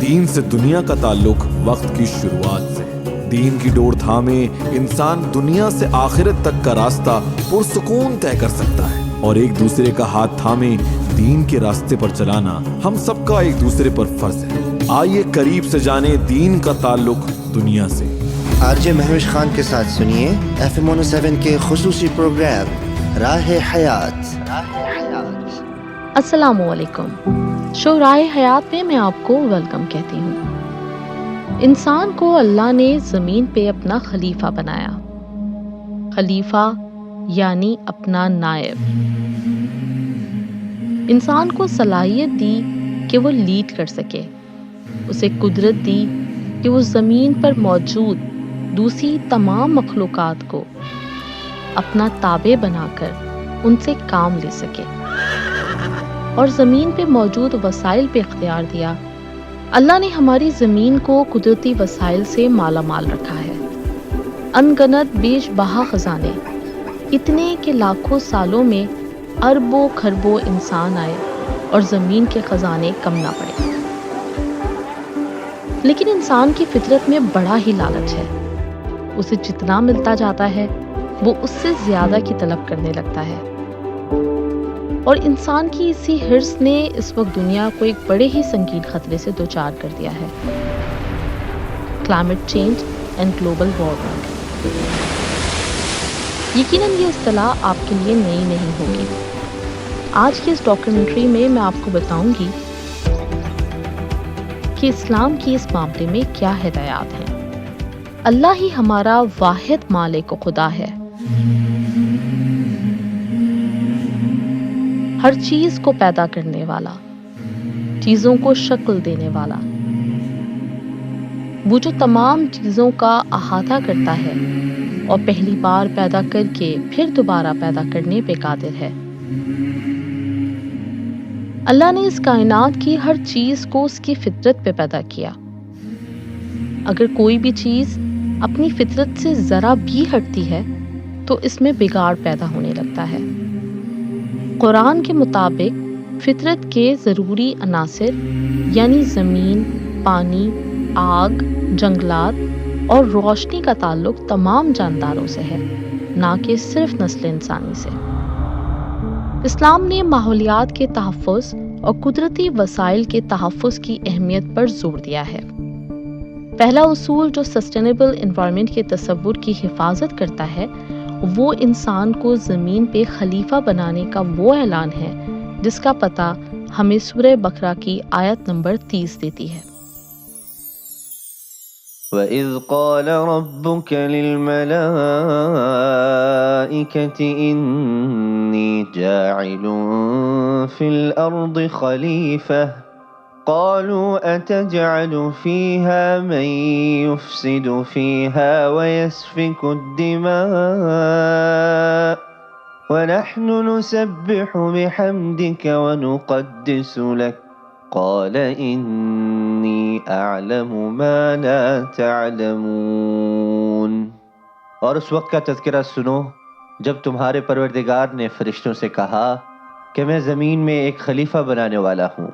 دین سے دنیا کا تعلق وقت کی شروعات سے۔ دین کی ڈور تھامے انسان دنیا سے آخرت تک کا راستہ پرسکون طے کر سکتا ہے، اور ایک دوسرے کا ہاتھ تھامے دین کے راستے پر چلانا ہم سب کا ایک دوسرے پر فرض ہے۔ آئیے قریب سے جانیں دین کا تعلق دنیا سے۔ RJ مہوش خان کے ساتھ سنیے FM 107 کے خصوصی پروگرام راہ حیات۔ السلام علیکم۔ شو راہ حیات میں آپ کو ویلکم کہتی ہوں۔ انسان کو اللہ نے زمین پہ اپنا خلیفہ بنایا۔ خلیفہ یعنی اپنا نائب۔ انسان کو صلاحیت دی کہ وہ لیڈ کر سکے، اسے قدرت دی کہ وہ زمین پر موجود دوسری تمام مخلوقات کو اپنا تابع بنا کر ان سے کام لے سکے، اور زمین پہ موجود وسائل پہ اختیار دیا۔ اللہ نے ہماری زمین کو قدرتی وسائل سے مالا مال رکھا ہے۔ ان گنت بیش بہا خزانے، اتنے کہ لاکھوں سالوں میں اربوں کھربوں انسان آئے اور زمین کے خزانے کم نہ پڑے۔ لیکن انسان کی فطرت میں بڑا ہی لالچ ہے۔ اسے جتنا ملتا جاتا ہے وہ اس سے زیادہ کی طلب کرنے لگتا ہے، اور انسان کی اسی حرص نے اس وقت دنیا کو ایک بڑے ہی سنگین خطرے سے دوچار کر دیا ہے: climate change and global warming. یقیناً یہ اصطلاح آپ کے لیے نئی نہیں ہوگی۔ آج کی اس ڈاکیومنٹری میں آپ کو بتاؤں گی کہ اسلام کی اس معاملے میں کیا ہدایات ہیں۔ اللہ ہی ہمارا واحد مالک و خدا ہے، ہر چیز کو پیدا کرنے والا، چیزوں کو شکل دینے والا، وہ جو تمام چیزوں کا احاطہ کرتا ہے اور پہلی بار پیدا کر کے پھر دوبارہ پیدا کرنے پہ قادر ہے۔ اللہ نے اس کائنات کی ہر چیز کو اس کی فطرت پہ پیدا کیا۔ اگر کوئی بھی چیز اپنی فطرت سے ذرا بھی ہٹتی ہے تو اس میں بگاڑ پیدا ہونے لگتا ہے۔ قرآن کے مطابق فطرت کے ضروری عناصر یعنی زمین، پانی، آگ، جنگلات اور روشنی کا تعلق تمام جانداروں سے ہے، نہ کہ صرف نسل انسانی سے۔ اسلام نے ماحولیات کے تحفظ اور قدرتی وسائل کے تحفظ کی اہمیت پر زور دیا ہے۔ پہلا اصول جو سسٹینیبل انوائرمنٹ کے تصور کی حفاظت کرتا ہے وہ انسان کو زمین پہ خلیفہ بنانے کا وہ اعلان ہے جس کا پتہ ہمیں سورہ بقرہ کی آیت نمبر 30 دیتی ہے۔ وَإِذْ قَالَ رَبُّكَ لِلْمَلَائِكَةِ إِنِّي جَاعِلٌ فِي الْأَرْضِ خَلِيفَةً قَالُوا أَتَجْعَلُ فِيهَا مَن يُفْسِدُ فِيهَا وَيَسْفِكُ الدِّمَاءَ وَنَحْنُ نُسَبِّحُ بِحَمْدِكَ وَنُقَدِّسُ لَكَ قَالَ إِنِّي أَعْلَمُ مَا لَا تَعْلَمُونَ۔ اور اس وقت کا تذکرہ سنو جب تمہارے پروردگار نے فرشتوں سے کہا کہ میں زمین میں ایک خلیفہ بنانے والا ہوں۔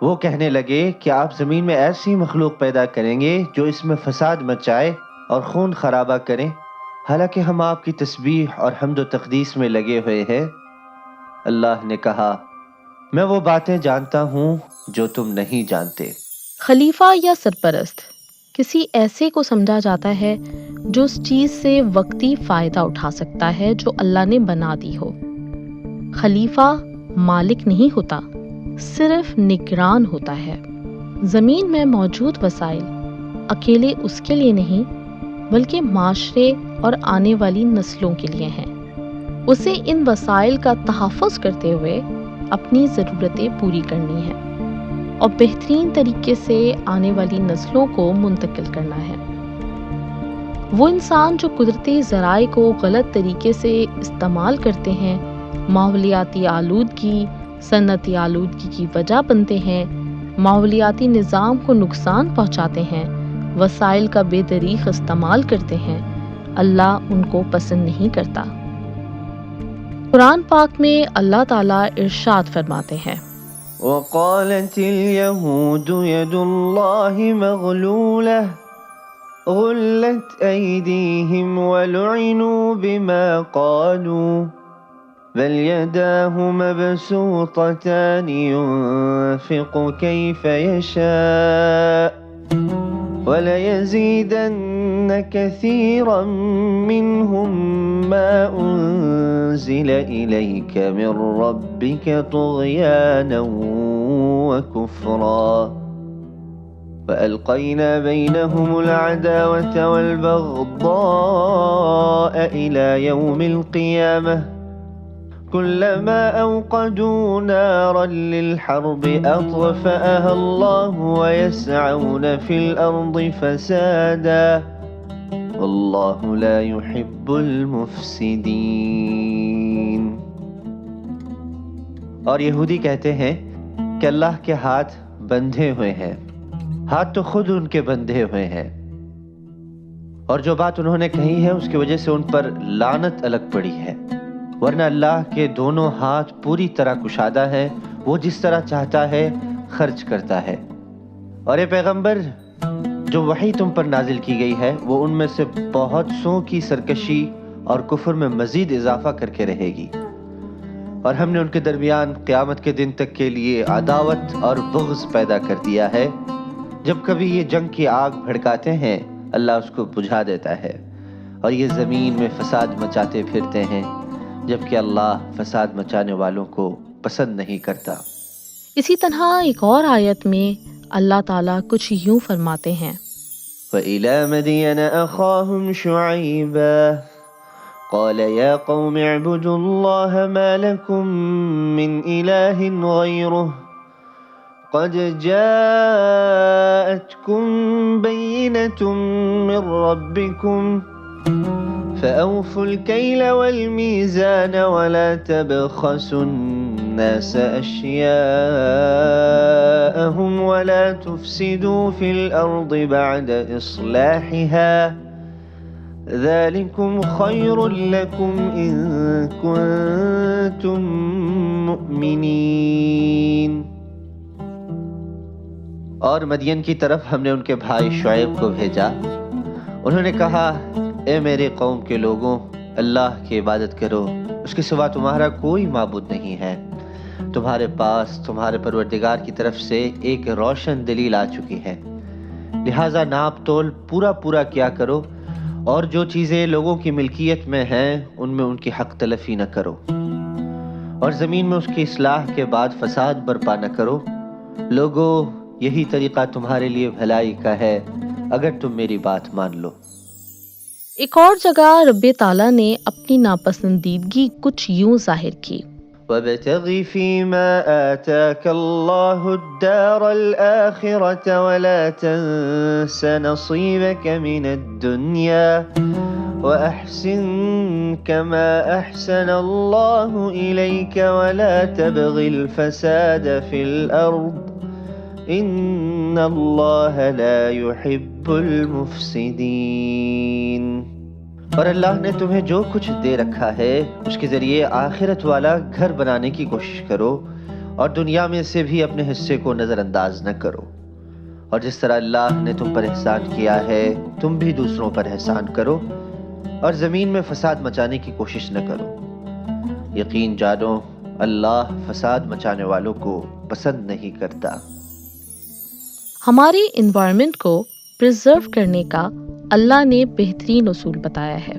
وہ کہنے لگے کہ آپ زمین میں ایسی مخلوق پیدا کریں گے جو اس میں فساد مچائے اور خون خرابہ کریں، حالانکہ ہم آپ کی تسبیح اور حمد و تقدیس میں لگے ہوئے ہیں۔ اللہ نے کہا میں وہ باتیں جانتا ہوں جو تم نہیں جانتے۔ خلیفہ یا سرپرست کسی ایسے کو سمجھا جاتا ہے جو اس چیز سے وقتی فائدہ اٹھا سکتا ہے جو اللہ نے بنا دی ہو۔ خلیفہ مالک نہیں ہوتا، صرف نگران ہوتا ہے۔ زمین میں موجود وسائل اکیلے اس کے لیے نہیں بلکہ معاشرے اور آنے والی نسلوں کے لیے ہیں۔ اسے ان وسائل کا تحفظ کرتے ہوئے اپنی ضرورتیں پوری کرنی ہیں اور بہترین طریقے سے آنے والی نسلوں کو منتقل کرنا ہے۔ وہ انسان جو قدرتی ذرائع کو غلط طریقے سے استعمال کرتے ہیں، ماحولیاتی آلودگی، صنعتی آلودگی کی وجہ بنتے ہیں، ماحولیاتی نظام کو نقصان پہنچاتے ہیں، وسائل کا بے دریغ استعمال کرتے ہیں، اللہ ان کو پسند نہیں کرتا۔ قرآن پاک میں اللہ تعالیٰ ارشاد فرماتے ہیں، وقالت اليهود يد الله مغلولة غلت أيديهم ولعنوا بما قالوا بل يداه مبسوطتان ينفق كيف يشاء وليزيدن كثيرا منهم ما أنزل إليك من ربك طغيانا وكفرا فألقينا بينهم العداوة والبغضاء إلى يوم القيامة كلما أوقدوا نارا للحرب أطفأها الله ويسعون في الأرض فسادا والله لا يحب المفسدين. اور یہودی کہتے ہیں کہ اللہ کے ہاتھ بندھے ہوئے ہیں. ہاتھ تو خود ان کے بندھے ہوئے ہیں، اور جو بات انہوں نے کہی ہے اس کی وجہ سے ان پر لعنت الگ پڑی ہے، ورنہ اللہ کے دونوں ہاتھ پوری طرح کشادہ ہے، وہ جس طرح چاہتا ہے خرچ کرتا ہے. اور اے پیغمبر، جو وحی تم پر نازل کی گئی ہے وہ ان میں سے بہت سو کی سرکشی اور کفر میں مزید اضافہ کر کے رہے گی، اور ہم نے ان کے درمیان قیامت کے دن تک کے لیے عداوت اور بغض پیدا کر دیا ہے. جب کبھی یہ جنگ کی آگ بھڑکاتے ہیں اللہ اس کو بجھا دیتا ہے، اور یہ زمین میں فساد مچاتے پھرتے ہیں، جبکہ اللہ فساد مچانے والوں کو پسند نہیں کرتا. اسی طرح ایک اور آیت میں اللہ تعالیٰ کچھ یوں فرماتے ہیں، وَإِلَى مَدْيَنَ أَخَاهُمْ شُعَيْبًا قَالَ يَا قَوْمِ اعْبُدُوا اللَّهَ مَا لَكُمْ مِنْ إِلَٰهٍ غَيْرُهُ قَدْ جَاءَتْكُمْ بَيِّنَةٌ مِّن رَّبِّكُمْ فَأَوْفُوا الْكَيْلَ وَالْمِيزَانَ وَلَا تَبْخَسُوا النَّاسَ أَشْيَاءَهُمْ وَلَا تُفْسِدُوا فِي الْأَرْضِ بَعْدَ إِصْلَاحِهَا ذَلِكُمْ خَيْرٌ لَكُمْ إِن كُنتُم مُّؤْمِنِينَ. اور مدین کی طرف ہم نے ان کے بھائی شعیب کو بھیجا. انہوں نے کہا، اے میرے قوم کے لوگوں، اللہ کی عبادت کرو، اس کے سوا تمہارا کوئی معبود نہیں ہے. تمہارے پاس تمہارے پروردگار کی طرف سے ایک روشن دلیل آ چکی ہے، لہٰذا ناپ تول پورا کیا کرو، اور جو چیزیں لوگوں کی ملکیت میں ہیں ان میں ان کی حق تلفی نہ کرو، اور زمین میں اس کی اصلاح کے بعد فساد برپا نہ کرو. لوگو، یہی طریقہ تمہارے لیے بھلائی کا ہے اگر تم میری بات مان لو. ایک اور جگہ رب تعالیٰ نے اپنی ناپسندیدگی کچھ یوں ظاہر کی، وَابْتَغِ فِي مَا آتَاكَ اللَّهُ الدَّارَ الْآخِرَةَ وَلَا تَنْسَ نَصِيبَكَ مِنَ الدُّنْيَا وَأَحْسِنْ كَمَا أَحْسَنَ اللَّهُ إِلَيْكَ وَلَا تَبْغِ الْفَسَادَ فِي الْأَرْضِ إِنَّ اللَّهَ لَا يُحِبُّ الْمُفْسِدِينَ. اور اللہ نے تمہیں جو کچھ دے رکھا ہے اس کے ذریعے آخرت والا گھر بنانے کی کوشش کرو، اور دنیا میں سے بھی اپنے حصے کو نظر انداز نہ کرو. اور جس طرح اللہ نے تم پر احسان کیا ہے تم بھی دوسروں پر احسان کرو، اور زمین میں فساد مچانے کی کوشش نہ کرو. یقین جانو اللہ فساد مچانے والوں کو پسند نہیں کرتا. ہمارے انوائرمنٹ کو پرزرو کرنے کا اللہ نے بہترین اصول بتایا ہے: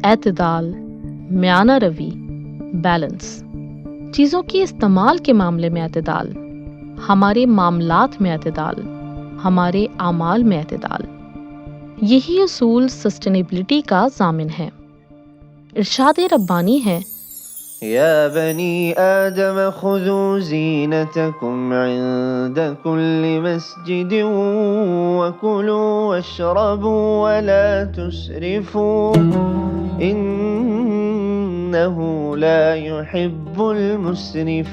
اعتدال، میانہ روی، بیلنس. چیزوں کے استعمال کے معاملے میں اعتدال، ہمارے معاملات میں اعتدال، ہمارے اعمال میں اعتدال. یہی اصول سسٹینیبلٹی کا ضامن ہے. ارشاد ربانی ہے، يا بني آدم خذوا زينتكم عند كل مسجد وكلوا واشربوا ولا تسرفوا إنه لا يحب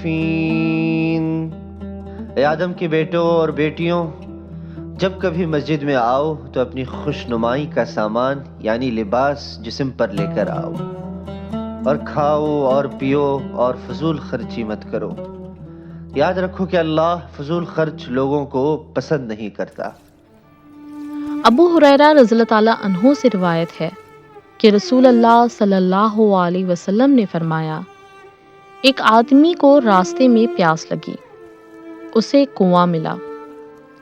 المسرفين. اے آدم کے بیٹوں اور بیٹیوں، جب کبھی مسجد میں آؤ تو اپنی خوش نمائی کا سامان یعنی لباس جسم پر لے کر آؤ، اور کھاؤ اور پیو اور فضول خرچی مت کرو. یاد رکھو کہ اللہ فضول خرچ لوگوں کو پسند نہیں کرتا۔ ابو ہریرہ رضی اللہ تعالیٰ عنہ سے روایت ہے کہ رسول اللہ صلی اللہ علیہ وسلم نے فرمایا، ایک آدمی کو راستے میں پیاس لگی، اسے کنواں ملا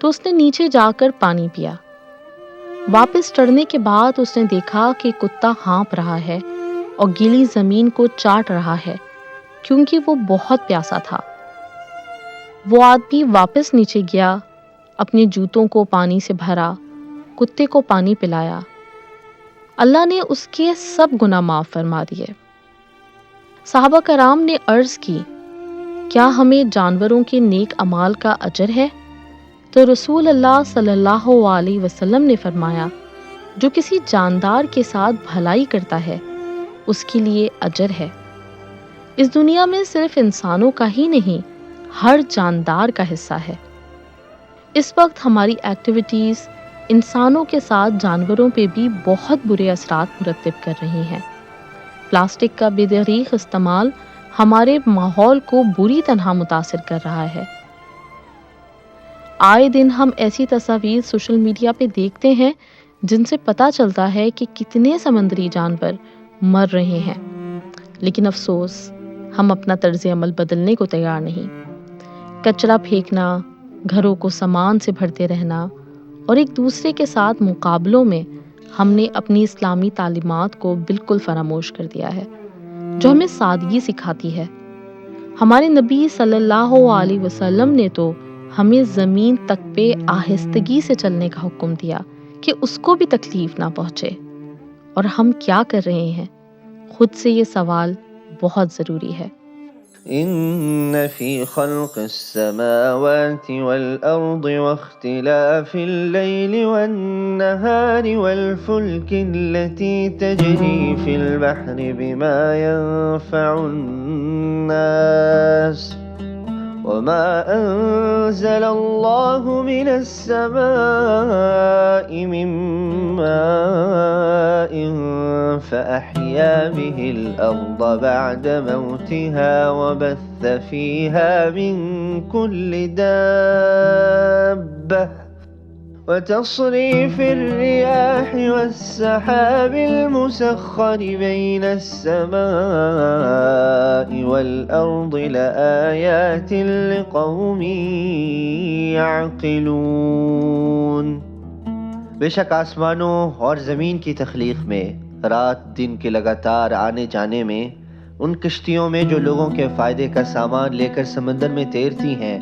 تو اس نے نیچے جا کر پانی پیا۔ واپس چڑھنے کے بعد اس نے دیکھا کہ کتا ہانپ رہا ہے اور گیلی زمین کو چاٹ رہا ہے کیونکہ وہ بہت پیاسا تھا۔ وہ آدمی واپس نیچے گیا، اپنے جوتوں کو پانی سے بھرا، کتے کو پانی پلایا، اللہ نے اس کے سب گناہ معاف فرما دیے۔ صحابہ کرام نے عرض کی، کیا ہمیں جانوروں کے نیک اعمال کا اجر ہے؟ تو رسول اللہ صلی اللہ علیہ وسلم نے فرمایا، جو کسی جاندار کے ساتھ بھلائی کرتا ہے اس کے لیے اجر ہے۔ اس دنیا میں صرف انسانوں کا ہی نہیں، ہر جاندار کا حصہ ہے۔ اس وقت ہماری ایکٹیویٹیز انسانوں کے ساتھ جانوروں پہ بھی بہت برے اثرات مرتب کر رہی ہیں۔ پلاسٹک کا بے دریغ استعمال ہمارے ماحول کو بری طرح متاثر کر رہا ہے۔ آئے دن ہم ایسی تصاویر سوشل میڈیا پہ دیکھتے ہیں جن سے پتہ چلتا ہے کہ کتنے سمندری جانور مر رہے ہیں، لیکن افسوس ہم اپنا طرز عمل بدلنے کو تیار نہیں۔ کچرا پھینکنا، گھروں کو سامان سے بھرتے رہنا اور ایک دوسرے کے ساتھ مقابلوں میں ہم نے اپنی اسلامی تعلیمات کو بالکل فراموش کر دیا ہے، جو ہمیں سادگی سکھاتی ہے۔ ہمارے نبی صلی اللہ علیہ وسلم نے تو ہمیں زمین تک پہ آہستگی سے چلنے کا حکم دیا کہ اس کو بھی تکلیف نہ پہنچے، اور ہم کیا کر رہے ہیں؟ خود سے یہ سوال بہت ضروری ہے۔ ان فی خلق السماوات والارض واختلاف اللیل والنہار والفلک التي تجری فی البحر بما ينفع الناس وما انزل اللہ من السماء من ماء فأحیا به الأرض بعد موتها وبث فيها من كل دابة وتصريف الرياح والسحاب المسخر بين السماء والأرض لآيات لقوم يعقلون۔ بے شک آسمانوں اور زمین کی تخلیق میں، رات دن کے لگاتار آنے جانے میں، ان کشتیوں میں جو لوگوں کے فائدے کا سامان لے کر سمندر میں تیرتی ہیں،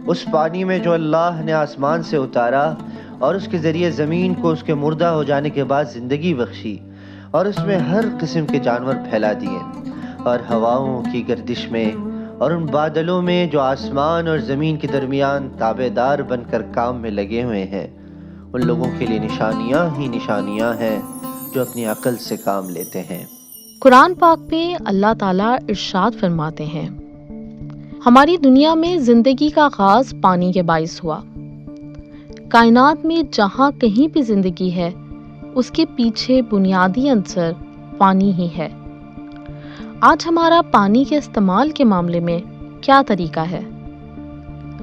اس پانی میں جو اللہ نے آسمان سے اتارا اور اس کے ذریعے زمین کو اس کے مردہ ہو جانے کے بعد زندگی بخشی، اور اس میں ہر قسم کے جانور پھیلا دیے، اور ہواؤں کی گردش میں اور ان بادلوں میں جو آسمان اور زمین کے درمیان تابع دار بن کر کام میں لگے ہوئے ہیں، ان لوگوں کے لیے نشانیاں ہی نشانیاں ہیں جو اپنی عقل سے کام لیتے ہیں۔ قرآن پاک میں اللہ تعالیٰ ارشاد فرماتے ہیں، ہماری دنیا میں زندگی کا آغاز پانی کے باعث ہوا۔ کائنات میں جہاں کہیں بھی زندگی ہے، اس کے پیچھے بنیادی عنصر پانی ہی ہے۔ آج ہمارا پانی کے استعمال کے معاملے میں کیا طریقہ ہے؟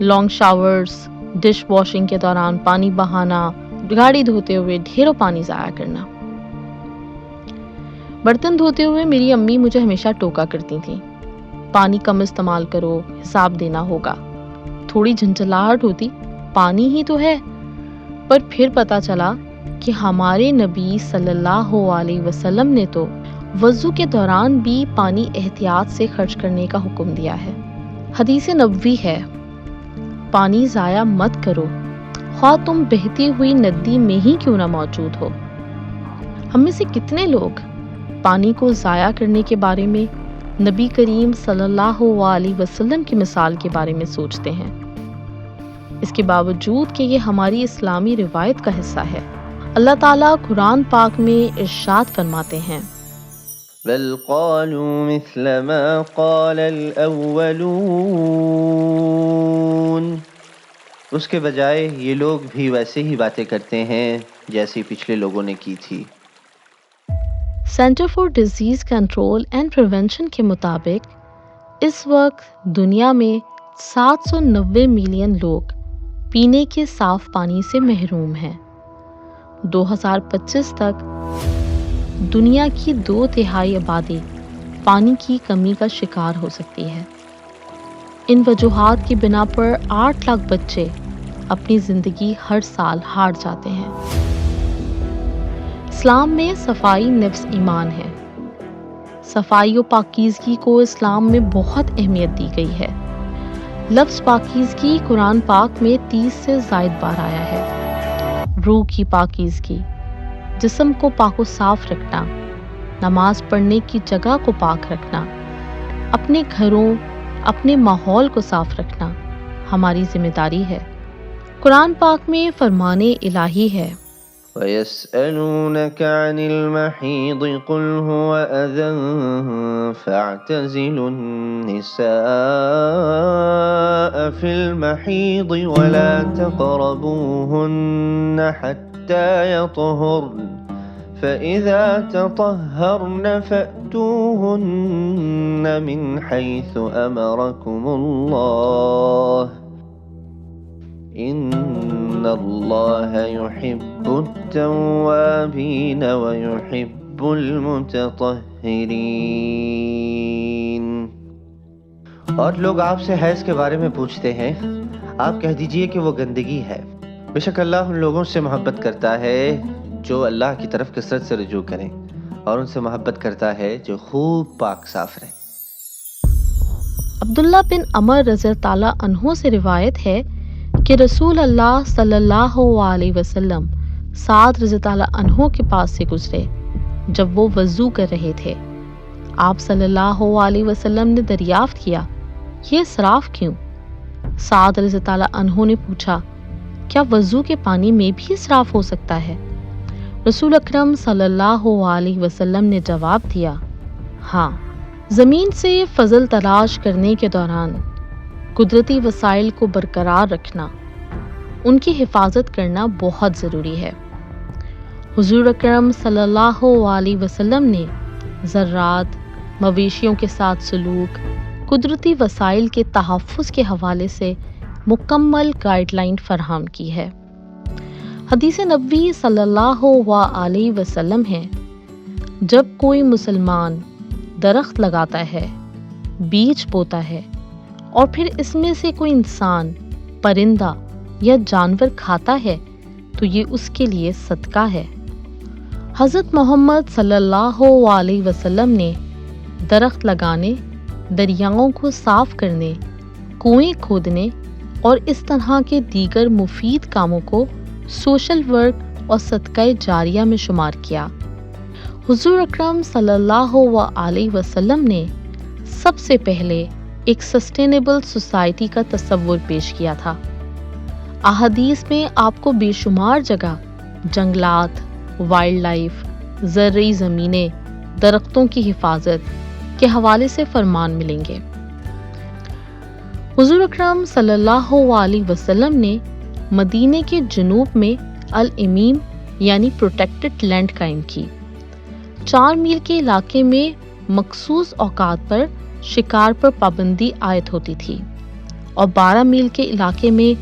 لانگ شاورز، ڈش واشنگ کے دوران پانی بہانا، گاڑی دھوتے ہوئے ڈھیروں پانی ضائع کرنا۔ برتن دھوتے ہوئے میری امی مجھے ہمیشہ ٹوکا کرتی تھیں، پانی کم استعمال کرو، حساب دینا ہوگا۔ تھوڑی جھنجھلاہٹ ہوتی، پانی ہی تو ہے، پر پھر پتہ چلا کہ ہمارے نبی صلی اللہ علیہ وسلم نے تو وضو کے دوران بھی پانی احتیاط سے خرچ کرنے کا حکم دیا ہے۔ حدیث نبوی ہے، پانی ضائع مت کرو، خواہ تم بہتی ہوئی ندی میں ہی کیوں نہ موجود ہو۔ ہم میں سے کتنے لوگ پانی کو ضائع کرنے کے بارے میں نبی کریم صلی اللہ علیہ وسلم کی مثال کے بارے میں سوچتے ہیں، اس کے باوجود کہ یہ ہماری اسلامی روایت کا حصہ ہے؟ اللہ تعالیٰ قرآن پاک میں ارشاد فرماتے ہیں، بل قالوا مثل ما قال الاولون، اس کے بجائے یہ لوگ بھی ویسے ہی باتیں کرتے ہیں جیسی پچھلے لوگوں نے کی تھی۔ Centre for disease control and prevention کے مطابق اس وقت دنیا میں 790 ملین لوگ پینے کے صاف پانی سے محروم ہیں۔ 2025 تک دنیا کی 2/3 آبادی پانی کی کمی کا شکار ہو سکتی ہے۔ ان وجوہات کی بنا پر 8 لاکھ بچے اپنی زندگی ہر سال ہار جاتے ہیں۔ اسلام میں صفائی نفس ایمان ہے۔ صفائی و پاکیزگی کو اسلام میں بہت اہمیت دی گئی ہے۔ لفظ پاکیزگی قرآن پاک میں 30 سے زائد بار آیا ہے۔ روح کی پاکیزگی، جسم کو پاک و صاف رکھنا، نماز پڑھنے کی جگہ کو پاک رکھنا، اپنے گھروں، اپنے ماحول کو صاف رکھنا ہماری ذمہ داری ہے۔ قرآن پاک میں فرمان الہی ہے، وَيَسْأَلُونَكَ عَنِ الْمَحِيضِ قُلْ هُوَ أَذًى فَاعْتَزِلُوا النِّسَاءَ فِي الْمَحِيضِ وَلَا تَقْرَبُوهُنَّ حَتَّى يَطْهُرْنَ فَإِذَا تَطَهَّرْنَ فَأْتُوهُنَّ مِنْ حَيْثُ أَمَرَكُمُ اللَّهُ إِنَّ اللَّهَ يُحِبُّ التَّوَّابِينَ وَيُحِبُّ الْمُتَطَهِّرِينَ۔ اور لوگ آپ سے حیض کے بارے میں پوچھتے ہیں، آپ کہہ دیجئے کہ وہ گندگی ہے۔ بے شک اللہ ان لوگوں سے محبت کرتا ہے جو اللہ کی طرف کثرت سے رجوع کریں، اور ان سے محبت کرتا ہے جو خوب پاک صاف رہیں۔ عبداللہ بن عمر رضی اللہ عنہ سے روایت ہے کہ رسول اللہ صلی اللہ علیہ وسلم سعد رضی اللہ عنہ کے پاس سے گزرے جب وہ وضو کر رہے تھے۔ آپ صلی اللہ علیہ وسلم نے دریافت کیا، یہ اسراف کیوں؟ سعد رضی اللہ عنہ نے پوچھا، کیا وضو کے پانی میں بھی اسراف ہو سکتا ہے؟ رسول اکرم صلی اللہ علیہ وسلم نے جواب دیا، ہاں۔ زمین سے فضل تلاش کرنے کے دوران قدرتی وسائل کو برقرار رکھنا، ان کی حفاظت کرنا بہت ضروری ہے۔ حضور اکرم صلی اللہ علیہ وسلم نے ذرات، مویشیوں کے ساتھ سلوک، قدرتی وسائل کے تحفظ کے حوالے سے مکمل گائیڈ لائن فراہم کی ہے۔ حدیث نبوی صلی اللہ علیہ وسلم ہے، جب کوئی مسلمان درخت لگاتا ہے، بیج بوتا ہے، اور پھر اس میں سے کوئی انسان، پرندہ یا جانور کھاتا ہے تو یہ اس کے لیے صدقہ ہے۔ حضرت محمد صلی اللہ علیہ وسلم نے درخت لگانے، دریاؤں کو صاف کرنے، کنویں کھودنے اور اس طرح کے دیگر مفید کاموں کو سوشل ورک اور صدقہ جاریہ میں شمار کیا۔ حضور اکرم صلی اللہ علیہ وسلم نے سب سے پہلے ایک سسٹینیبل سوسائٹی کا تصور پیش کیا تھا۔ احادیث میں آپ کو بے شمار جگہ جنگلات، وائلڈ لائف، زرعی زمینیں، درختوں کی حفاظت کے حوالے سے فرمان ملیں گے۔ حضور اکرم صلی اللہ علیہ وسلم نے مدینے کے جنوب میں الامیم یعنی پروٹیکٹڈ لینڈ قائم کی۔ 4 میل کے علاقے میں مخصوص اوقات پر شکار پر پابندی عائد ہوتی تھی، اور 12 میل کے علاقے میں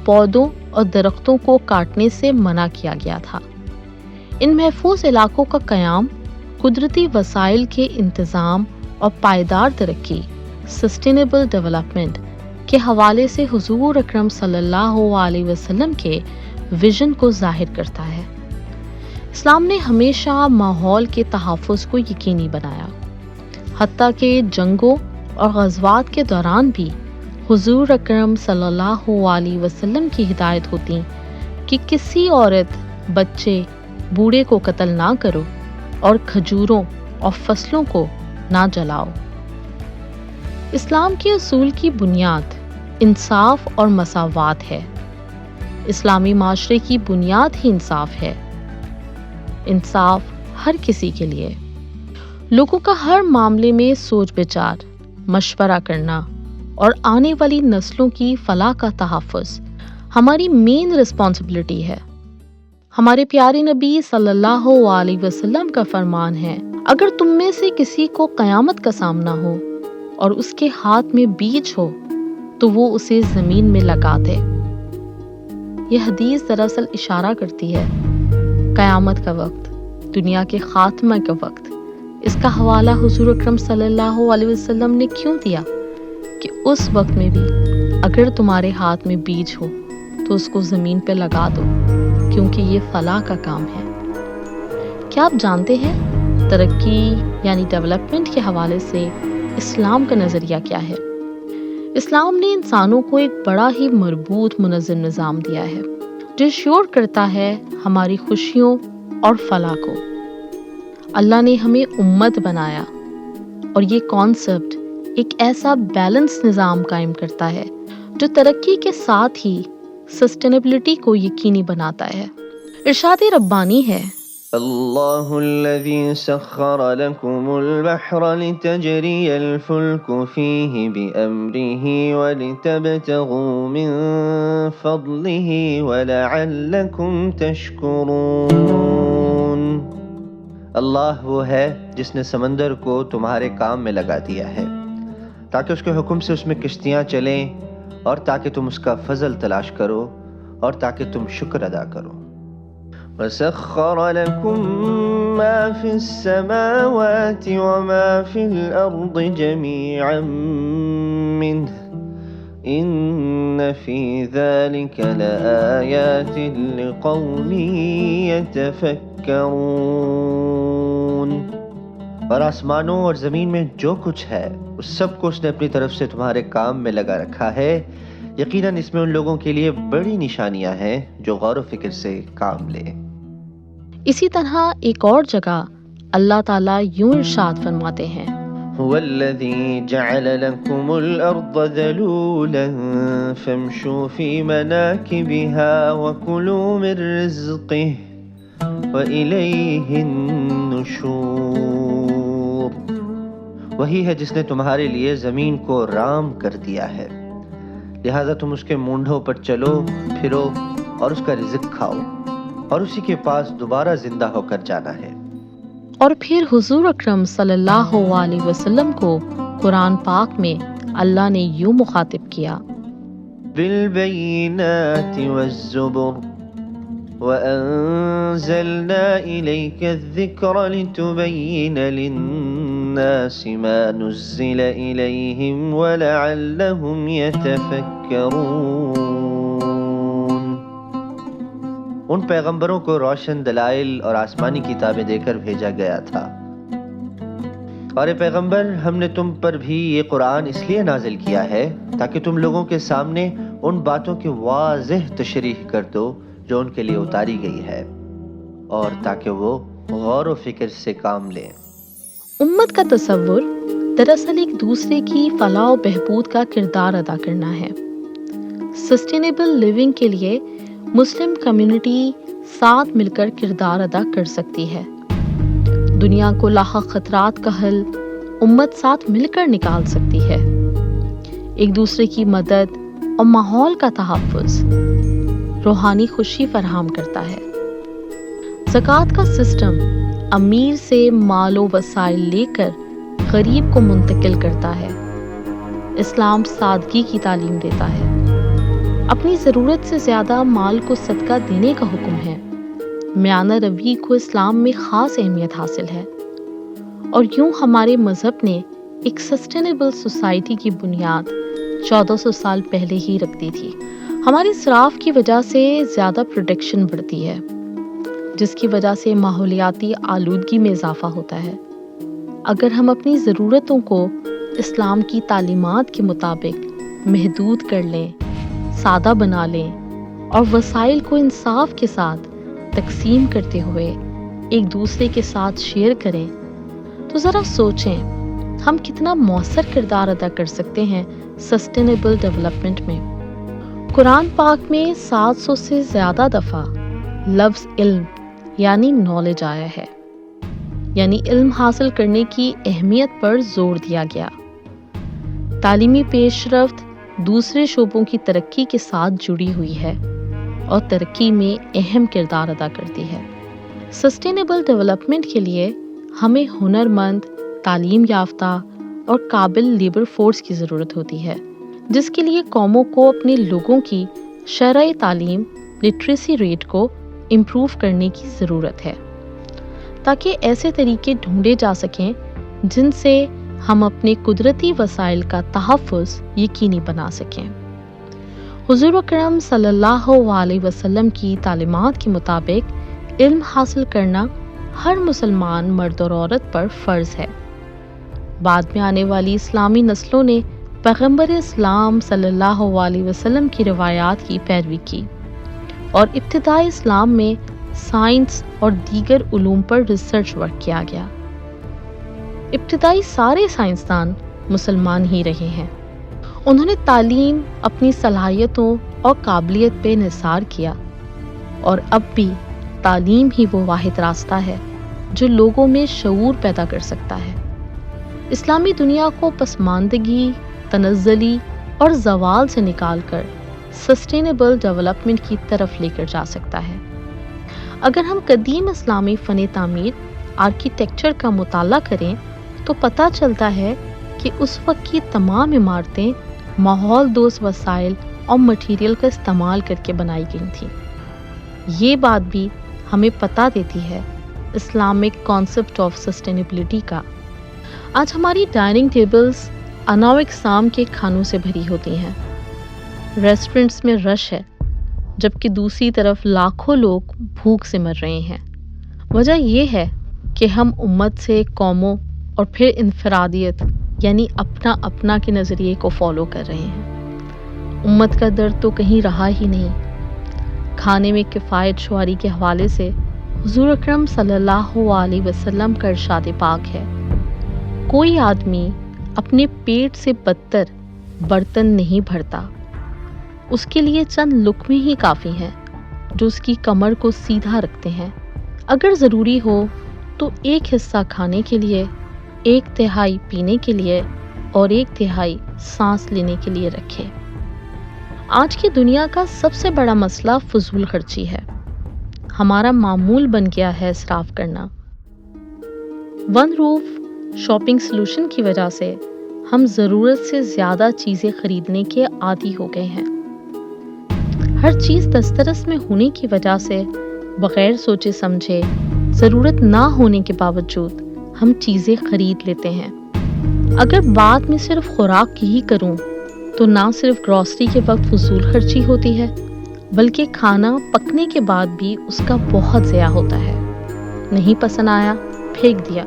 پودوں اور درختوں کو کاٹنے سے منع کیا گیا تھا۔ ان محفوظ علاقوں کا قیام قدرتی وسائل کے انتظام اور پائیدار ترقی، سسٹینیبل ڈیولپمنٹ کے حوالے سے حضور اکرم صلی اللہ علیہ وسلم کے ویژن کو ظاہر کرتا ہے۔ اسلام نے ہمیشہ ماحول کے تحفظ کو یقینی بنایا، حتیٰ کہ جنگوں اور غزوات کے دوران بھی حضور اکرم صلی اللہ علیہ وسلم کی ہدایت ہوتی کہ کسی عورت، بچے، بوڑھے کو قتل نہ کرو اور کھجوروں اور فصلوں کو نہ جلاؤ۔ اسلام کے اصول کی بنیاد انصاف اور مساوات ہے۔ اسلامی معاشرے کی بنیاد ہی انصاف ہے۔ انصاف ہر کسی کے لیے۔ لوگوں کا ہر معاملے میں سوچ بچار، مشورہ کرنا اور آنے والی نسلوں کی فلاح کا تحفظ ہماری مین رسپانسبلٹی ہے۔ ہمارے پیارے نبی صلی اللہ علیہ وسلم کا فرمان ہے، اگر تم میں سے کسی کو قیامت کا سامنا ہو اور اس کے ہاتھ میں بیج ہو تو وہ اسے زمین میں لگا دے۔ یہ حدیث دراصل اشارہ کرتی ہے قیامت کا وقت، دنیا کے خاتمہ کا وقت۔ اس کا حوالہ حضور اکرم صلی اللہ علیہ وسلم نے کیوں دیا کہ اس وقت میں بھی اگر تمہارے ہاتھ میں بیج ہو تو اس کو زمین پہ لگا دو، کیونکہ یہ فلاح کا کام ہے۔ کیا آپ جانتے ہیں ترقی یعنی ڈیولپمنٹ کے حوالے سے اسلام کا نظریہ کیا ہے؟ اسلام نے انسانوں کو ایک بڑا ہی مربوط منظم نظام دیا ہے جو شیور کرتا ہے ہماری خوشیوں اور فلاح کو۔ اللہ نے ہمیں امت بنایا اور یہ کانسیپٹ ایک ایسا بیلنس نظام قائم کرتا ہے جو ترقی کے ساتھ ہی سسٹینیبلٹی کو یقینی بناتا ہے۔ ارشاد ربانی ہے، اللہ الذی سخر لکم البحر لتجری الفلک فیہ بأمرہ ولتبتغوا من فضلہ ولعلکم تشکرون۔ اللہ وہ ہے جس نے سمندر کو تمہارے کام میں لگا دیا ہے تاکہ اس کے حکم سے اس میں کشتیاں چلیں، اور تاکہ تم اس کا فضل تلاش کرو، اور تاکہ تم شکر ادا کرو۔ وَسَخَّرَ لَكُم مَّا فِي السَّمَاوَاتِ وَمَا فِي الْأَرْضِ جَمِيعًا مِّنْهُ إِنَّ فِي ذَلِكَ لَآيَاتٍ لِقَوْمٍ يَتَفَكَّرُونَ۔ اور آسمانوں اور زمین میں جو کچھ ہے اس سب کو اس نے اپنی طرف سے تمہارے کام میں لگا رکھا ہے۔ یقیناً اس میں ان لوگوں کے لیے بڑی نشانیاں ہیں جو غور و فکر سے کام لیں۔ اسی طرح ایک اور جگہ اللہ تعالیٰ یوں ارشاد فرماتے ہیں، هو الذي جعل لكم الأرض ذلولا فامشوا في مناكبها وكلوا من رزقه وإليه النشور۔ وہی ہے جس نے تمہارے لیے زمین کو رام کر دیا ہے، لہذا تم اس کے مونڈھوں پر چلو پھرو اور اس کا رزق کھاؤ، اور اسی کے پاس دوبارہ زندہ ہو کر جانا ہے۔ اور پھر حضور اکرم صلی اللہ علیہ وسلم کو قرآن پاک میں اللہ نے یوں مخاطب کیا، بالبینات والزبر وأنزلنا إليك الذكر لتبين للناس ما نزل إليهم ولعلهم يتفكرون۔ ان پیغمبروں کو روشن دلائل اور آسمانی کتابیں دے کر بھیجا گیا تھا، اور اے پیغمبر ہم نے تم پر بھی یہ قرآن اس لیے نازل کیا ہے تاکہ تم لوگوں کے سامنے ان باتوں کی واضح تشریح کر دو جو ان کے لیے اتاری گئی ہے، اور تاکہ وہ غور و فکر سے کام لیں۔ امت کا تصور دراصل ایک دوسرے کی فلاح و بہبود کا کردار ادا کرنا ہے۔ سسٹینیبل لیونگ کے لیے مسلم کمیونٹی ساتھ مل کر کردار ادا کر سکتی ہے۔ دنیا کو لاحق خطرات کا حل امت ساتھ مل کر نکال سکتی ہے۔ ایک دوسرے کی مدد اور ماحول کا تحفظ روحانی خوشی فراہم کرتا ہے۔ زکوٰۃ کا سسٹم امیر سے مال و وسائل لے کر غریب کو منتقل کرتا ہے۔ اسلام سادگی کی تعلیم دیتا ہے۔ اپنی ضرورت سے زیادہ مال کو صدقہ دینے کا حکم ہے۔ میانہ روی کو اسلام میں خاص اہمیت حاصل ہے، اور یوں ہمارے مذہب نے ایک سسٹینیبل سوسائٹی کی بنیاد 1400 سال پہلے ہی رکھ دی تھی۔ ہماری اسراف کی وجہ سے زیادہ پروڈکشن بڑھتی ہے، جس کی وجہ سے ماحولیاتی آلودگی میں اضافہ ہوتا ہے۔ اگر ہم اپنی ضرورتوں کو اسلام کی تعلیمات کے مطابق محدود کر لیں، سادہ بنا لیں، اور وسائل کو انصاف کے ساتھ تقسیم کرتے ہوئے ایک دوسرے کے ساتھ شیئر کریں، تو ذرا سوچیں ہم کتنا مؤثر کردار ادا کر سکتے ہیں سسٹینیبل ڈیولپمنٹ میں۔ قرآن پاک میں 700 سے زیادہ دفعہ لفظ علم یعنی نالج آیا ہے، یعنی علم حاصل کرنے کی اہمیت پر زور دیا گیا۔ تعلیمی پیش رفت دوسرے شعبوں کی ترقی کے ساتھ جڑی ہوئی ہے اور ترقی میں اہم کردار ادا کرتی ہے۔ سسٹینیبل ڈیولپمنٹ کے لیے ہمیں ہنر مند، تعلیم یافتہ اور قابل لیبر فورس کی ضرورت ہوتی ہے، جس کے لیے قوموں کو اپنے لوگوں کی شرعی تعلیم لٹریسی ریٹ کو امپروو کرنے کی ضرورت ہے، تاکہ ایسے طریقے ڈھونڈے جا سکیں جن سے ہم اپنے قدرتی وسائل کا تحفظ یقینی بنا سکیں۔ حضور اکرم صلی اللہ علیہ وسلم کی تعلیمات کے مطابق علم حاصل کرنا ہر مسلمان مرد اور عورت پر فرض ہے۔ بعد میں آنے والی اسلامی نسلوں نے پیغمبر اسلام صلی اللہ علیہ وسلم کی روایات کی پیروی کی، اور ابتدائی اسلام میں سائنس اور دیگر علوم پر ریسرچ ورک کیا گیا۔ ابتدائی سارے سائنسدان مسلمان ہی رہے ہیں۔ انہوں نے تعلیم اپنی صلاحیتوں اور قابلیت پہ انحصار کیا، اور اب بھی تعلیم ہی وہ واحد راستہ ہے جو لوگوں میں شعور پیدا کر سکتا ہے، اسلامی دنیا کو پسماندگی، تنزلی اور زوال سے نکال کر سسٹینیبل ڈیولپمنٹ کی طرف لے کر جا سکتا ہے۔ اگر ہم قدیم اسلامی فن تعمیر آرکیٹیکچر کا مطالعہ کریں تو پتہ چلتا ہے کہ اس وقت کی تمام عمارتیں ماحول دوست وسائل اور مٹیریل کا استعمال کر کے بنائی گئی تھیں۔ یہ بات بھی ہمیں پتہ دیتی ہے اسلامک کانسیپٹ آف سسٹینیبلٹی کا۔ آج ہماری ڈائننگ ٹیبلز انواع اقسام کے کھانوں سے بھری ہوتی ہیں، ریسٹورنٹس میں رش ہے، جبکہ دوسری طرف لاکھوں لوگ بھوک سے مر رہے ہیں۔ وجہ یہ ہے کہ ہم امت سے قوموں اور پھر انفرادیت یعنی اپنا اپنا کے نظریے کو فالو کر رہے ہیں۔ امت کا درد تو کہیں رہا ہی نہیں۔ کھانے میں کفایت شعاری کے حوالے سے حضور اکرم صلی اللہ علیہ وسلم کا ارشاد پاک ہے، کوئی آدمی اپنے پیٹ سے بدتر برتن نہیں بھرتا، اس کے لیے چند لقمے ہی کافی ہیں جو اس کی کمر کو سیدھا رکھتے ہیں۔ اگر ضروری ہو تو ایک حصہ کھانے کے لیے، ایک تہائی پینے کے لیے اور ایک تہائی سانس لینے کے لیے رکھے۔ آج کی دنیا کا سب سے بڑا مسئلہ فضول خرچی ہے۔ ہمارا معمول بن گیا ہے اسراف کرنا۔ ون روف شاپنگ سلوشن کی وجہ سے ہم ضرورت سے زیادہ چیزیں خریدنے کے عادی ہو گئے ہیں۔ ہر چیز دسترس میں ہونے کی وجہ سے بغیر سوچے سمجھے، ضرورت نہ ہونے کے باوجود ہم چیزیں خرید لیتے ہیں۔ اگر بات میں صرف خوراک کی ہی کروں تو نہ صرف گروسری کے وقت فضول خرچی ہوتی ہے، بلکہ کھانا پکنے کے بعد بھی اس کا بہت ضیاع ہوتا ہے۔ نہیں پسند آیا پھینک دیا،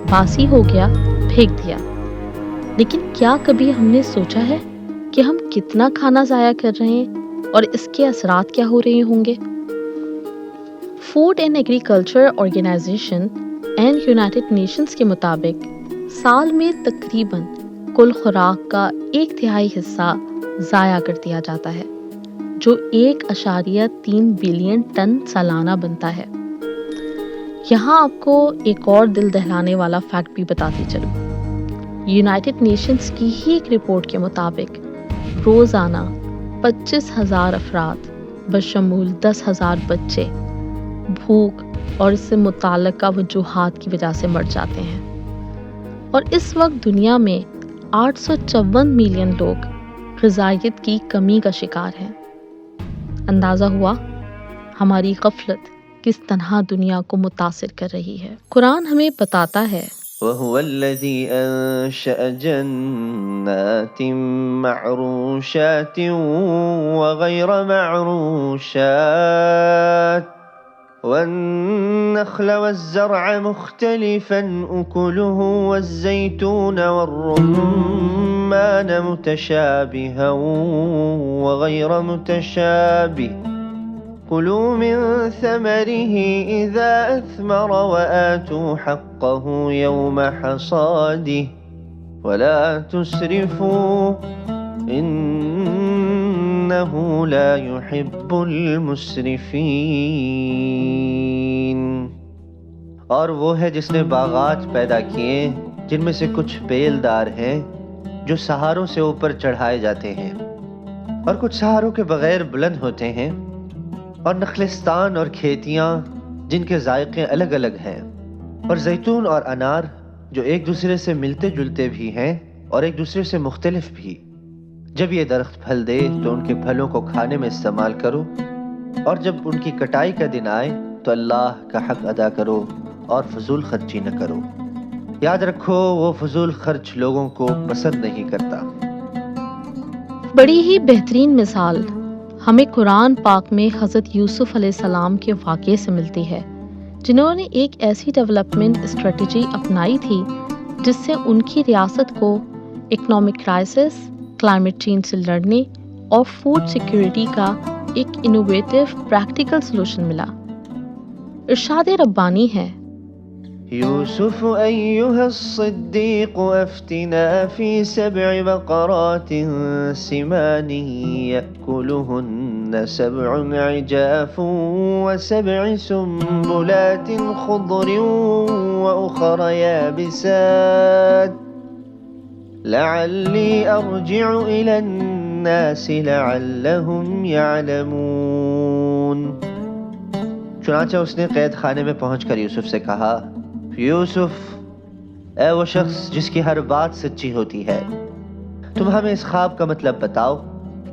باسی ہو گیا پھینک دیا۔ لیکن کیا کبھی ہم نے سوچا ہے کہ ہم کتنا کھانا ضائع کر رہے ہیں اور اس کے اثرات کیا ہو رہے ہوں گے؟ Food and agriculture organisation and United Nations کے مطابق سال میں تقریباً کل خوراک کا 1/3 حصہ ضائع کر دیا جاتا ہے، جو 1.3 بلین ٹن سالانہ بنتا ہے۔ یہاں آپ کو ایک اور دل دہلانے والا فیکٹ بھی بتاتی چلوں۔ یونائٹڈ نیشنز کی ہی ایک رپورٹ کے مطابق روزانہ 25,000 افراد بشمول 10,000 بچے بھوک اور اس سے متعلقہ وجوہات کی وجہ سے مر جاتے ہیں، اور اس وقت دنیا میں 854 ملین لوگ غذائیت کی کمی کا شکار ہیں۔ اندازہ ہوا ہماری غفلت کس طرح دنیا کو متاثر کر رہی ہے۔ قرآن ہمیں بتاتا ہے وَهُوَ الَّذِي أَنشَأَ جَنَّاتٍ مَّعْرُوشَاتٍ وَغَيْرَ مَعْرُوشَاتٍ وَالنَّخْلَ وَالزَّرْعَ مُخْتَلِفًا أُكُلُهُ وَالزَّيْتُونَ وَالرُّمَّانَ مُتَشَابِهًا وَغَيْرَ مُتَشَابِهٍ كُلُوا مِن ثَمَرِهِ إِذَا أَثْمَرَ وَآتُوا حَقَّهُ يَوْمَ حَصَادِهِ وَلَا تُسْرِفُوا إِنَّهُ لَا يُحِبُّ الْمُسْرِفِينَ۔ اور وہ ہے جس نے باغات پیدا کیے جن میں سے کچھ بیلدار ہیں جو سہاروں سے اوپر چڑھائے جاتے ہیں، اور کچھ سہاروں کے بغیر بلند ہوتے ہیں، اور نخلستان اور کھیتیاں جن کے ذائقے الگ الگ ہیں، اور زیتون اور انار جو ایک دوسرے سے ملتے جلتے بھی ہیں اور ایک دوسرے سے مختلف بھی۔ جب یہ درخت پھل دے تو ان کے پھلوں کو کھانے میں استعمال کرو، اور جب ان کی کٹائی کا دن آئے تو اللہ کا حق ادا کرو اور فضول خرچی نہ کرو۔ یاد رکھو وہ فضول خرچ لوگوں کو پسند نہیں کرتا۔ بڑی ہی بہترین مثال ہمیں قرآن پاک میں حضرت یوسف علیہ السلام کے واقعے سے ملتی ہے، جنہوں نے ایک ایسی ڈیولپمنٹ اسٹریٹجی اپنائی تھی جس سے ان کی ریاست کو اکنامک کرائسس، کلائمیٹ چینج سے لڑنے اور فوڈ سیکیورٹی کا ایک انوویٹو پریکٹیکل سلوشن ملا۔ ارشاد ربانی ہے، يوسف أيها الصديق أفتنا في 7 بقرات سمان يأكلهن 7 عجاف و7 سنبلات خضر وأخر يابسات لعلي أرجع إلى الناس لعلهم يعلمون۔ چنانچہ اس نے قید خانے میں پہنچ کر یوسف سے کہا، یوسف، اے وہ شخص جس کی ہر بات سچی ہوتی ہے، تم ہمیں اس خواب کا مطلب بتاؤ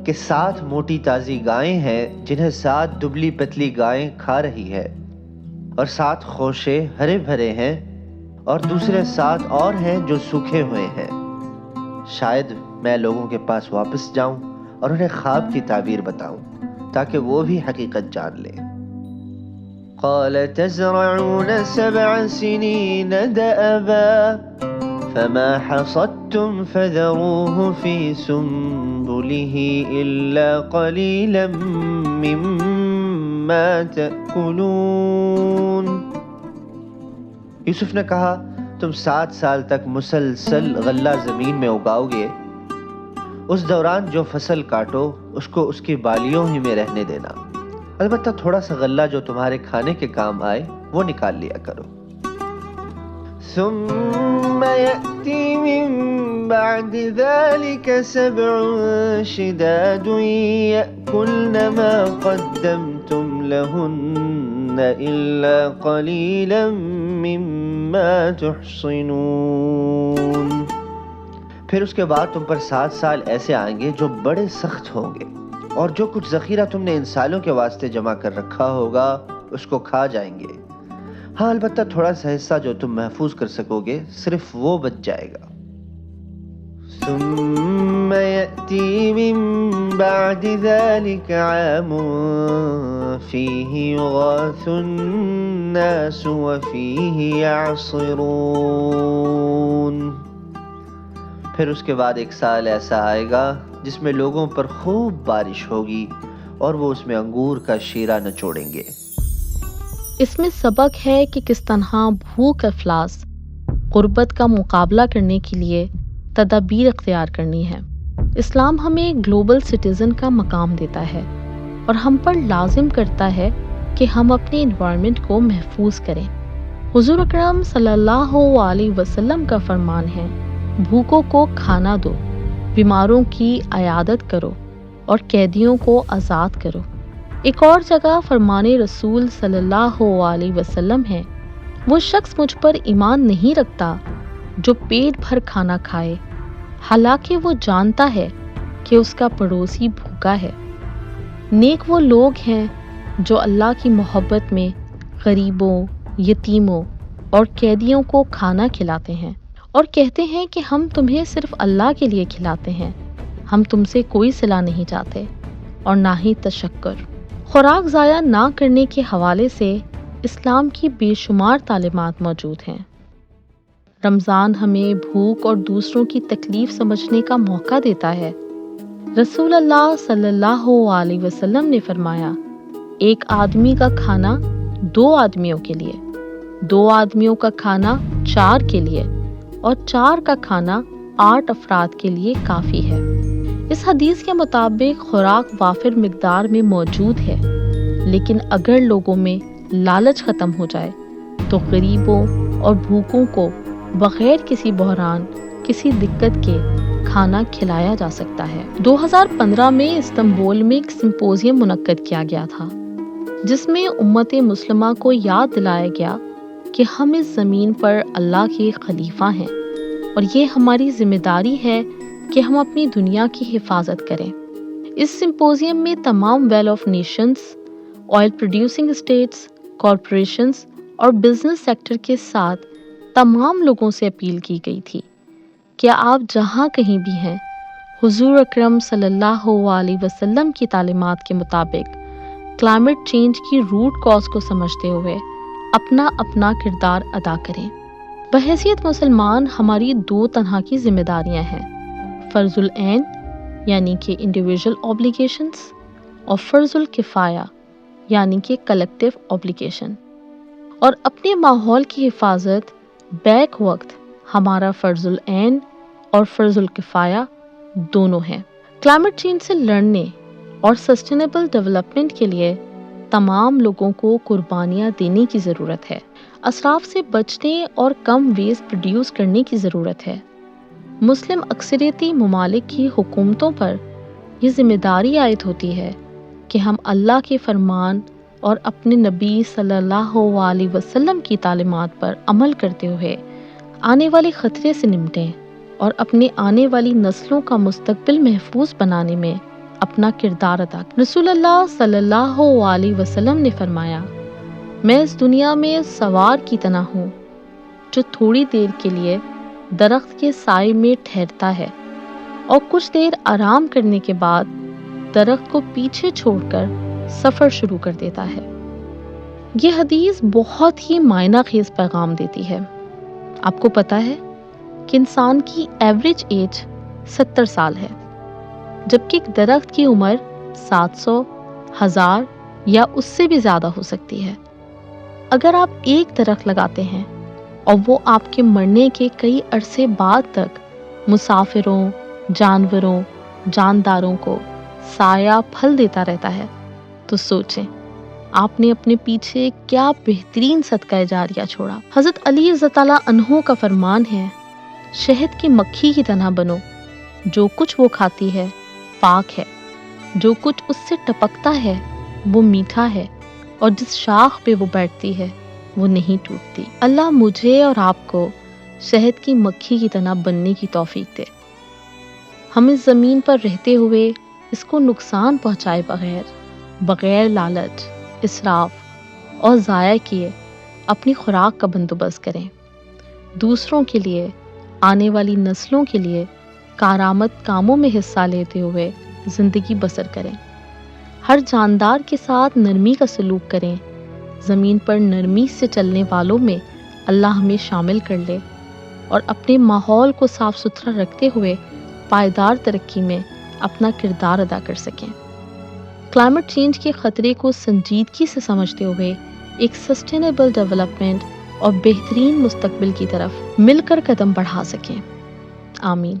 کہ 7 موٹی تازی گائیں ہیں جنہیں 7 دبلی پتلی گائیں کھا رہی ہے، اور 7 خوشے ہرے بھرے ہیں، اور دوسرے 7 اور ہیں جو سوکھے ہوئے ہیں۔ شاید میں لوگوں کے پاس واپس جاؤں اور انہیں خواب کی تعبیر بتاؤں تاکہ وہ بھی حقیقت جان لیں۔ قال تزرعون 7 سنين دأبا فما حصدتم فذروه في سنبله إلا قليلا مما تأكلون۔ یوسف نے کہا، تم 7 سال تک مسلسل غلہ زمین میں اگاؤ گے، اس دوران جو فصل کاٹو اس کو اس کی بالیوں ہی میں رہنے دینا، البتہ تھوڑا سا غلہ جو تمہارے کھانے کے کام آئے وہ نکال لیا کرو۔ ثم يأتي من بعد ذلك 7 شداد يأكلن ما قدمتم لهن إلا قليلا مما تحصنون۔ پھر اس کے بعد تم پر 7 سال ایسے آئیں گے جو بڑے سخت ہوں گے، اور جو کچھ ذخیرہ تم نے ان سالوں کے واسطے جمع کر رکھا ہوگا اس کو کھا جائیں گے۔ ہاں البتہ تھوڑا سا حصہ جو تم محفوظ کر سکو گے صرف وہ بچ جائے گا۔ ثم يأتي من بعد ذلك عام فيه يغاث الناس وفيه يعصرون۔ پھر اس کے بعد ایک سال ایسا آئے گا جس میں لوگوں پر خوب بارش ہوگی اور وہ اس میں انگور کا شیرہ نچوڑیں گے۔ اس میں سبق ہے کہ کس طرح بھوک افلاس، غربت کا مقابلہ کرنے کے لیے تدابیر اختیار کرنی ہے۔ اسلام ہمیں گلوبل سٹیزن کا مقام دیتا ہے اور ہم پر لازم کرتا ہے کہ ہم اپنے انوائرمنٹ کو محفوظ کریں۔ حضور اکرم صلی اللہ علیہ وسلم کا فرمان ہے، بھوکوں کو کھانا دو، بیماروں کی عیادت کرو اور قیدیوں کو آزاد کرو۔ ایک اور جگہ فرمان رسول صلی اللہ علیہ وسلم ہے، وہ شخص مجھ پر ایمان نہیں رکھتا جو پیٹ بھر کھانا کھائے حالانکہ وہ جانتا ہے کہ اس کا پڑوسی بھوکا ہے۔ نیک وہ لوگ ہیں جو اللہ کی محبت میں غریبوں، یتیموں اور قیدیوں کو کھانا کھلاتے ہیں اور کہتے ہیں کہ ہم تمہیں صرف اللہ کے لیے کھلاتے ہیں، ہم تم سے کوئی صلہ نہیں چاہتے اور نہ ہی تشکر۔ خوراک ضائع نہ کرنے کے حوالے سے اسلام کی بے شمار تعلیمات موجود ہیں۔ رمضان ہمیں بھوک اور دوسروں کی تکلیف سمجھنے کا موقع دیتا ہے۔ رسول اللہ صلی اللہ علیہ وسلم نے فرمایا، ایک آدمی کا کھانا 2 آدمیوں کے لیے، 2 آدمیوں کا کھانا 4 کے لیے اور 4 کا کھانا 8 افراد کے لیے کافی ہے۔ اس حدیث کے مطابق خوراک وافر مقدار میں موجود ہے، لیکن اگر لوگوں میں لالچ ختم ہو جائے تو غریبوں اور بھوکوں کو بغیر کسی بحران، کسی دقت کے کھانا کھلایا جا سکتا ہے۔ 2015 میں استنبول میں ایک سمپوزیم منعقد کیا گیا تھا جس میں امت مسلمہ کو یاد دلایا گیا کہ ہم اس زمین پر اللہ کے خلیفہ ہیں اور یہ ہماری ذمہ داری ہے کہ ہم اپنی دنیا کی حفاظت کریں۔ اس سمپوزیم میں تمام well of nations, oil producing states, corporations اور بزنس سیکٹر کے ساتھ تمام لوگوں سے اپیل کی گئی تھی کہ آپ جہاں کہیں بھی ہیں، حضور اکرم صلی اللہ علیہ وسلم کی تعلیمات کے مطابق کلائمیٹ چینج کی روٹ کاز کو سمجھتے ہوئے اپنا اپنا کردار ادا کریں۔ بحیثیت مسلمان ہماری دو طرح کی ذمہ داریاں ہیں، فرض العین یعنی کہ انڈیویژل اوبلیگیشنز اور فرض الکفایہ یعنی کہ کلیکٹیو اوبلیگیشن، اور اپنے ماحول کی حفاظت بیک وقت ہمارا فرض العین اور فرض الکفایہ دونوں ہیں۔ کلائمیٹ چینج سے لڑنے اور سسٹینیبل ڈیولپمنٹ کے لیے تمام لوگوں کو قربانیاں دینے کی ضرورت ہے، اسراف سے بچنے اور کم ویسٹ پروڈیوس کرنے کی ضرورت ہے۔ مسلم اکثریتی ممالک کی حکومتوں پر یہ ذمہ داری عائد ہوتی ہے کہ ہم اللہ کے فرمان اور اپنے نبی صلی اللہ علیہ وسلم کی تعلیمات پر عمل کرتے ہوئے آنے والے خطرے سے نمٹیں اور اپنے آنے والی نسلوں کا مستقبل محفوظ بنانے میں اپنا کردار ادا کریں۔ رسول اللہ صلی اللہ علیہ وسلم نے فرمایا، میں اس دنیا میں سوار کی طرح ہوں جو تھوڑی دیر کے لیے درخت کے سائے میں ٹھہرتا ہے اور کچھ دیر آرام کرنے کے بعد درخت کو پیچھے چھوڑ کر سفر شروع کر دیتا ہے۔ یہ حدیث بہت ہی معنی خیز پیغام دیتی ہے۔ آپ کو پتہ ہے کہ انسان کی ایوریج ایج 70 سال ہے، جبکہ ایک درخت کی عمر 700، 1000 یا اس سے بھی زیادہ ہو سکتی ہے۔ اگر آپ ایک درخت لگاتے ہیں اور وہ آپ کے مرنے کے کئی عرصے بعد تک مسافروں، جانوروں، جانداروں کو سایہ پھل دیتا رہتا ہے، تو سوچیں آپ نے اپنے پیچھے کیا بہترین صدقہ جاریہ چھوڑا۔ حضرت علی رضی اللہ عنہ کا فرمان ہے، شہد کی مکھی کی طرح بنو، جو کچھ وہ کھاتی ہے پاک ہے، جو کچھ اس سے ٹپکتا ہے وہ میٹھا ہے، اور جس شاخ پہ وہ بیٹھتی ہے وہ نہیں ٹوٹتی۔ اللہ مجھے اور آپ کو شہد کی مکھی کی طرح بننے کی توفیق دے۔ ہم اس زمین پر رہتے ہوئے اس کو نقصان پہنچائے بغیر لالچ، اسراف اور ضائع کیے اپنی خوراک کا بندوبست کریں، دوسروں کے لیے، آنے والی نسلوں کے لیے کارآمد کاموں میں حصہ لیتے ہوئے زندگی بسر کریں، ہر جاندار کے ساتھ نرمی کا سلوک کریں، زمین پر نرمی سے چلنے والوں میں اللہ ہمیں شامل کر لے، اور اپنے ماحول کو صاف ستھرا رکھتے ہوئے پائیدار ترقی میں اپنا کردار ادا کر سکیں۔ کلائمیٹ چینج کے خطرے کو سنجیدگی سے سمجھتے ہوئے ایک سسٹینیبل ڈیولپمنٹ اور بہترین مستقبل کی طرف مل کر قدم بڑھا سکیں۔ آمین۔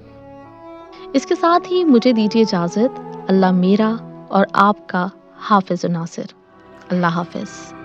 اس کے ساتھ ہی مجھے دیجیے اجازت۔ اللہ میرا اور آپ کا حافظ و ناصر۔ اللہ حافظ۔